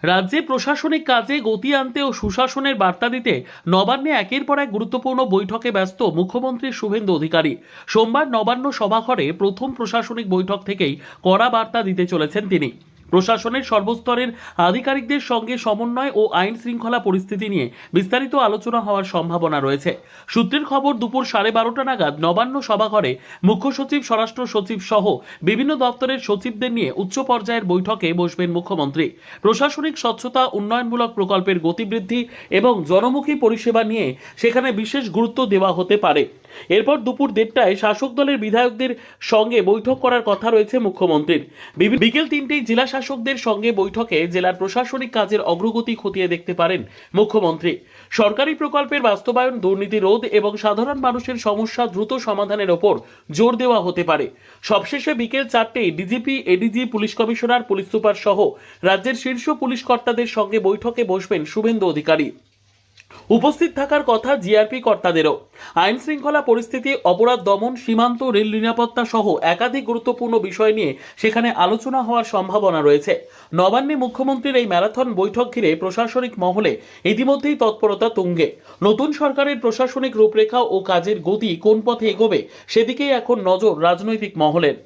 রাজ্যে প্রশাসনিক কাজে গতি আনতে ও সুশাসনের বার্তা দিতে নবান্নে একের পর এক গুরুত্বপূর্ণ বৈঠকে ব্যস্ত মুখ্যমন্ত্রী শুভেন্দু অধিকারী। সোমবার নবান্ন সভাঘরে প্রথম প্রশাসনিক বৈঠক থেকেই কড়া বার্তা দিতে চলেছেন তিনি। প্রশাসনের সর্বস্তরের আধিকারিকদের সঙ্গে সমন্বয় ও আইন শৃঙ্খলা পরিস্থিতি নিয়ে বিস্তারিত আলোচনা হওয়ার সম্ভাবনা রয়েছে। সূত্রের খবর, দুপুর 12:30 নাগাদ নবান্ন সভাঘরে মুখ্য সচিব, স্বরাষ্ট্র সচিব সহ বিভিন্ন দপ্তরের সচিবদের নিয়ে উচ্চ পর্যায়ের বৈঠকে বসবেন মুখ্যমন্ত্রী। প্রশাসনিক স্বচ্ছতা, উন্নয়নমূলক প্রকল্পের গতিবৃদ্ধি এবং জনমুখী পরিষেবা নিয়ে সেখানে বিশেষ গুরুত্ব দেওয়া হতে পারে। এরপর দুপুর 1:30টায় শাসক দলের বিধায়কদের সঙ্গে বৈঠক করার কথা রয়েছে মুখ্যমন্ত্রীর। বিকেল 3টেই জেলা শাসকদের সঙ্গে বৈঠকে জেলার প্রশাসনিক কাজের অগ্রগতি খতিয়ে দেখতে পারেন মুখ্যমন্ত্রী। সরকারি প্রকল্পের বাস্তবায়ন, দুর্নীতি রোধ এবং সাধারণ মানুষের সমস্যা দ্রুত সমাধানের ওপর জোর দেওয়া হতে পারে। সবশেষে বিকেল 4টেই DGP, ADG, police commissioner, police super সহ রাজ্যের শীর্ষ পুলিশ কর্তাদের সঙ্গে বৈঠকে বসবেন শুভেন্দু অধিকারী। উপস্থিত থাকার কথা জিআরপি কর্তাদেরও। আইন শৃঙ্খলা পরিস্থিতি, অপরাধ দমন, সীমান্ত, রেল নিরাপত্তা সহ একাধিক গুরুত্বপূর্ণ বিষয় নিয়ে সেখানে আলোচনা হওয়ার সম্ভাবনা রয়েছে। নবান্নে মুখ্যমন্ত্রীর এই ম্যারাথন বৈঠক ঘিরে প্রশাসনিক মহলে ইতিমধ্যেই তৎপরতা তুঙ্গে। নতুন সরকারের প্রশাসনিক রূপরেখা ও কাজের গতি কোন পথে এগোবে সেদিকেই এখন নজর রাজনৈতিক মহলের।